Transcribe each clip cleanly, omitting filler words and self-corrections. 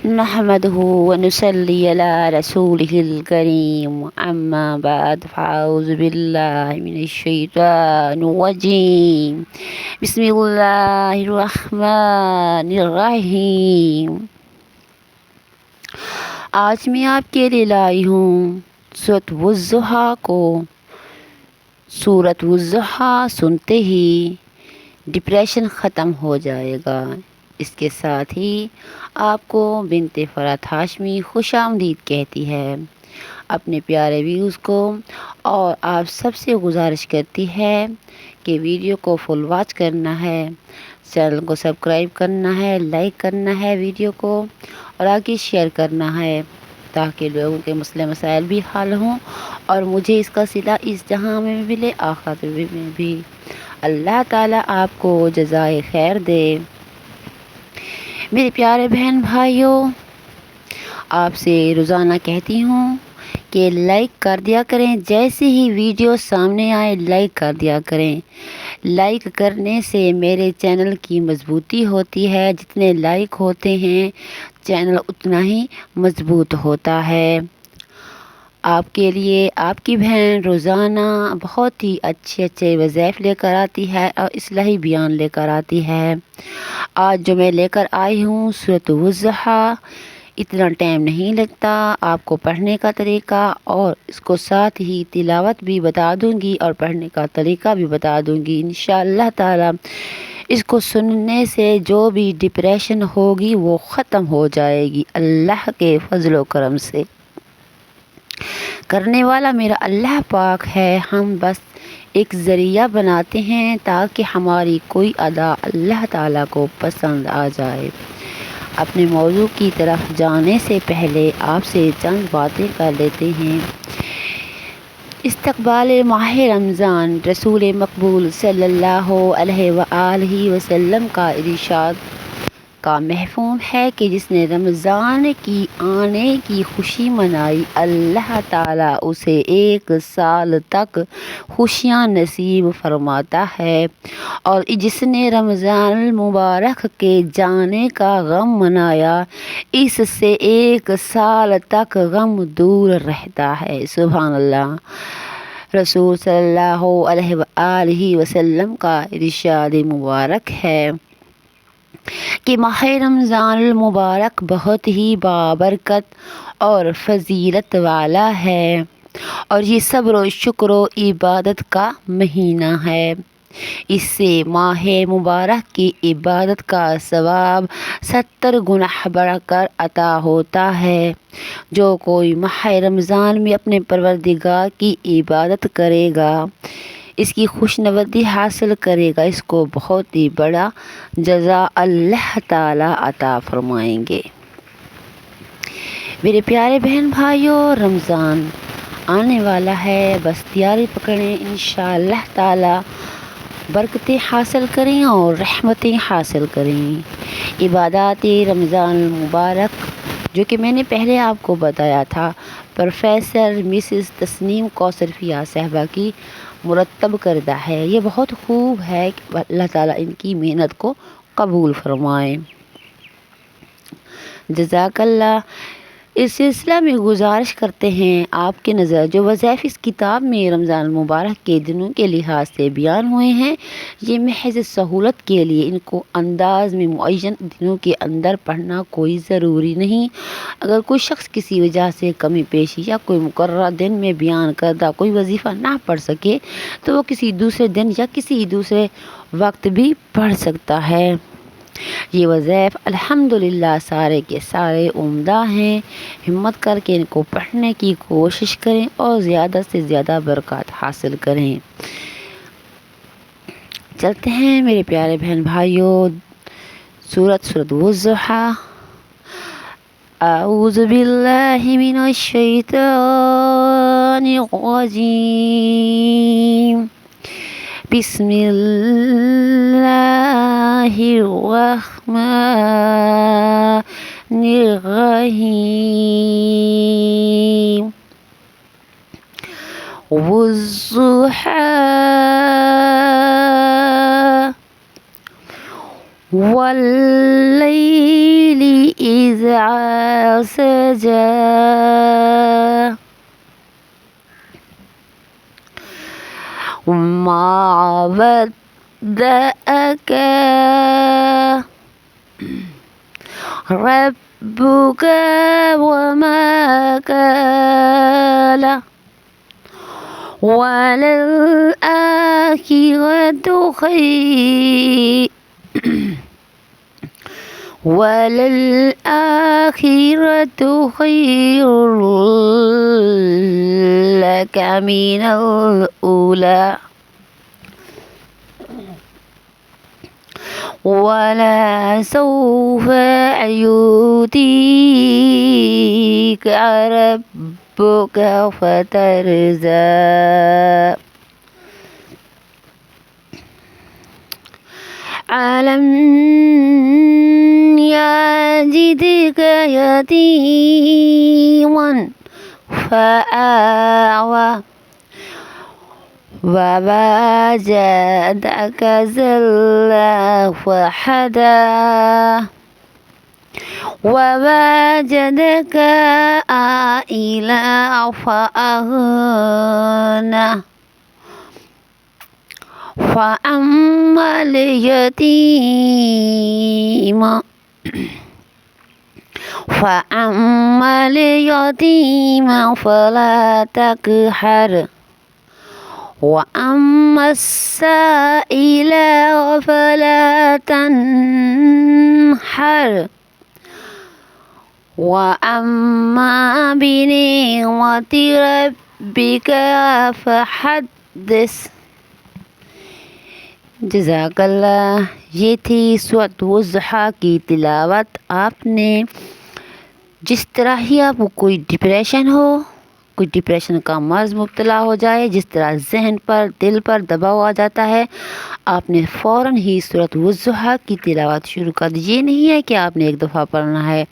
نحمده ونصلي على رسوله الكريم أما بعد فأعوذ بالله من الشيطان الرجيم بسم الله الرحمن الرحیم۔ آج میں آپ کے لیے لائی ہوں سورۃ والضحیٰ کو۔ سورۃ والضحیٰ سنتے ہی ڈپریشن ختم ہو جائے گا۔ اس کے ساتھ ہی آپ کو بنت فرات ہاشمی خوش آمدید کہتی ہے اپنے پیارے ویوز کو، اور آپ سب سے گزارش کرتی ہے کہ ویڈیو کو فل واچ کرنا ہے، چینل کو سبسکرائب کرنا ہے، لائک کرنا ہے ویڈیو کو، اور آگے شیئر کرنا ہے تاکہ لوگوں کے مسئلے مسائل بھی حل ہوں اور مجھے اس کا صلہ اس جہاں میں بھی ملے، آخرت میں بھی۔ اللہ تعالیٰ آپ کو جزائے خیر دے۔ میرے پیارے بہن بھائیوں، آپ سے روزانہ کہتی ہوں کہ لائک کر دیا کریں، جیسے ہی ویڈیو سامنے آئے لائک کر دیا کریں۔ لائک کرنے سے میرے چینل کی مضبوطی ہوتی ہے، جتنے لائک ہوتے ہیں چینل اتنا ہی مضبوط ہوتا ہے۔ آپ کے لیے آپ کی بہن روزانہ بہت ہی اچھے اچھے وظائف لے کر آتی ہے اور اصلاحی بیان لے کر آتی ہے۔ آج جو میں لے کر آئی ہوں سورۃ والضحیٰ، اتنا ٹائم نہیں لگتا، آپ کو پڑھنے کا طریقہ اور اس کو ساتھ ہی تلاوت بھی بتا دوں گی اور پڑھنے کا طریقہ بھی بتا دوں گی انشاءاللہ تعالی۔ اس کو سننے سے جو بھی ڈپریشن ہوگی وہ ختم ہو جائے گی اللہ کے فضل و کرم سے۔ کرنے والا میرا اللہ پاک ہے، ہم بس ایک ذریعہ بناتے ہیں تاکہ ہماری کوئی ادا اللہ تعالیٰ کو پسند آ جائے۔ اپنے موضوع کی طرف جانے سے پہلے آپ سے چند باتیں کر لیتے ہیں۔ استقبال ماہ رمضان، رسول مقبول صلی اللہ علیہ وآلہ وسلم کا ارشاد کا مفہوم ہے کہ جس نے رمضان کی آنے کی خوشی منائی، اللہ تعالیٰ اسے ایک سال تک خوشیاں نصیب فرماتا ہے، اور جس نے رمضان المبارک کے جانے کا غم منایا، اس سے ایک سال تک غم دور رہتا ہے۔ سبحان اللہ۔ رسول صلی اللہ علیہ وآلہ وسلم کا ارشاد مبارک ہے کہ ماہ رمضان المبارک بہت ہی بابرکت اور فضیلت والا ہے، اور یہ صبر و شکر و عبادت کا مہینہ ہے۔ اس سے ماہ مبارک کی عبادت کا ثواب 70 گنا بڑھ کر عطا ہوتا ہے۔ جو کوئی ماہ رمضان میں اپنے پروردگار کی عبادت کرے گا، اس کی خوشنودی حاصل کرے گا، اس کو بہت ہی بڑا جزا اللہ تعالیٰ عطا فرمائیں گے۔ میرے پیارے بہن بھائیوں، رمضان آنے والا ہے، بس تیاری پکڑیں، انشاءاللہ تعالیٰ برکتیں حاصل کریں اور رحمتیں حاصل کریں۔ عبادات رمضان المبارک جو کہ میں نے پہلے آپ کو بتایا تھا، پروفیسر مسز تسنیم کوثر فیاض صاحبہ کی مرتب کردہ ہے، یہ بہت خوب ہے کہ اللہ تعالیٰ ان کی محنت کو قبول فرمائے۔ جزاک اللہ۔ اس سلسلہ میں گزارش کرتے ہیں آپ کے نظر جو وظائف اس کتاب میں رمضان المبارک کے دنوں کے لحاظ سے بیان ہوئے ہیں، یہ محض سہولت کے لیے، ان کو انداز میں معین دنوں کے اندر پڑھنا کوئی ضروری نہیں۔ اگر کوئی شخص کسی وجہ سے کمی پیشی یا کوئی مقررہ دن میں بیان کردہ کوئی وظیفہ نہ پڑھ سکے تو وہ کسی دوسرے دن یا کسی دوسرے وقت بھی پڑھ سکتا ہے۔ یہ وظائف الحمدللہ سارے کے سارے عمدہ ہیں، ہمت کر کے ان کو پڑھنے کی کوشش کریں اور زیادہ سے زیادہ برکات حاصل کریں۔ چلتے ہیں میرے پیارے بہن بھائیوں، سورۃ والضحیٰ۔ اعوذ باللہ من الشیطان الرجیم، بسم اللہ الرحمن الرحیم۔ والضحیٰ والليل إذا سجى ما ودعك ربك وما قلى وللآخرة خير لك من الأولى ولسوف يؤتيك ربك فترضى ألم يجدك يتيما فآوى ووجدك ضلا فهدى ووجدك عائلا فأغنى فأما اليتيم فلا تقهر وأما السائل فلا تنهر وأما بنعمة ربك فحدث. جزاکاللہ. یہ تھی سورۃ والضحیٰ کی تلاوت. آپ نے جس طرح ہی آپ کو کوئی ڈپریشن ہو، کوئی ڈپریشن کا مرض مبتلا ہو جائے، جس طرح ذہن پر دل پر دباؤ آ جاتا ہے، آپ نے فوراً ہی سورۃ والضحیٰ کی تلاوت شروع کر دی. یہ نہیں ہے کہ آپ نے ایک دفعہ پڑھنا ہے،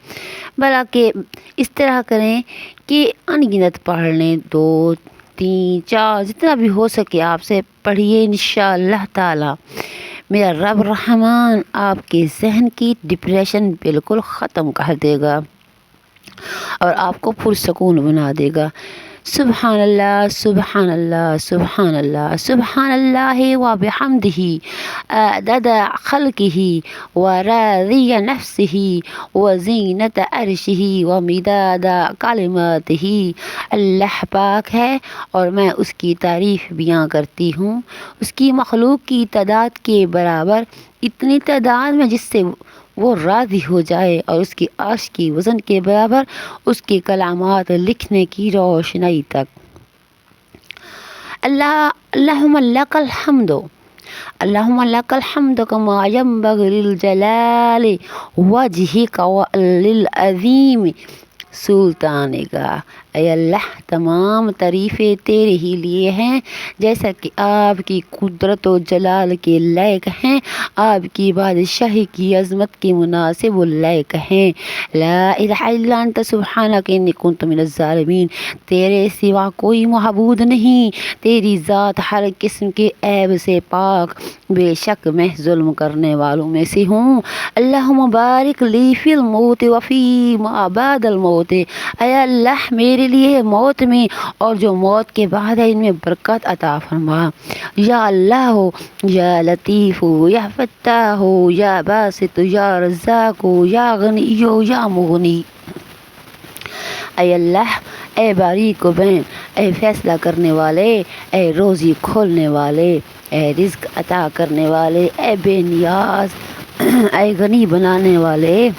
بلکہ اس طرح کریں کہ انگنت پڑھ لیں، 2 3 4 جتنا بھی ہو سکے آپ سے پڑھیے. انشاءاللہ تعالی میرا رب رحمان آپ کے ذہن کی ڈپریشن بالکل ختم کر دے گا اور آپ کو پرسکون بنا دے گا. سبحان اللہ سبحان اللہ سبحان اللہ سبحان اللہ وبحمدہ عدد خلقہ ورضی نفسہ وزینت عرشہ ومداد کلماتہ. اللہ پاک ہے اور میں اس کی تعریف بیان کرتی ہوں، اس کی مخلوق کی تعداد کے برابر، اتنی تعداد میں جس سے وہ راضی ہو جائے، اور اس کی عرش کی وزن کے برابر اس کے کلمات لکھنے کی روشنائی تک. اللہم لک الحمد، اللہم لک الحمد کما ینبغی لجلال وجہک وللعظیم سلطانک. اے اللہ تمام تعریفیں تیرے ہی لیے ہیں، جیسا کہ آپ کی قدرت و جلال کے لائق ہیں، آپ کی بادشاہی کی عظمت کے مناسب و لائق ہیں. لا الہ الا انت سبحانک انی کنت من الظالمین. تیرے سوا کوئی معبود نہیں، تیری ذات ہر قسم کے عیب سے پاک، بے شک میں ظلم کرنے والوں میں سے ہوں. اللہم بارک لی فی الموت وفی ما بعد الموت. اے اللہ میرے لیے موت میں اور جو موت کے بعد ہے ان میں برکت عطا فرما. یا اللہ یا لطیف یا فتاح یا باسط یا رزاق یا غنی یا مغنی. اے اللہ، اے باریک و بین، اے فیصلہ کرنے والے، اے روزی کھولنے والے، اے رزق عطا کرنے والے، اے بے نیاز، اے غنی بنانے والے.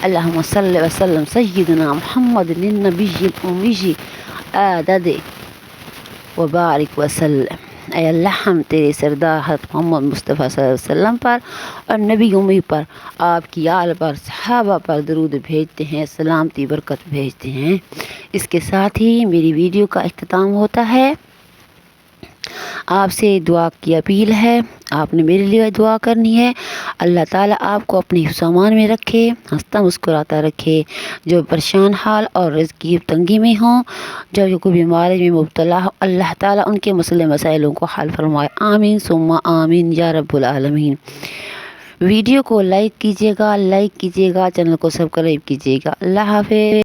اللہم صلی وسلم سیدنا محمد النبی الامی عدد وبارک وسلم. اے اللہ ہم تیرے سردار حضرت محمد مصطفیٰ صلی اللہ علیہ وسلم پر اور نبی امی پر، آپ کی آل پر، صحابہ پر درود بھیجتے ہیں، سلامتی برکت بھیجتے ہیں. اس کے ساتھ ہی میری ویڈیو کا اختتام ہوتا ہے. آپ سے دعا کی اپیل ہے، آپ نے میرے لیے دعا کرنی ہے. اللہ تعالیٰ آپ کو اپنی حفظ و امان میں رکھے، ہنستا مسکراتا رکھے. جو پریشان حال اور رزق کی تنگی میں ہوں، جو کوئی بیماری میں مبتلا ہو، اللہ تعالیٰ ان کے مسئلے مسائلوں کو حل فرمائے. آمین ثم آمین یا رب العالمین. ویڈیو کو لائک کیجیے گا، چینل کو سبسکرائب کیجیے گا۔ اللہ حافظ۔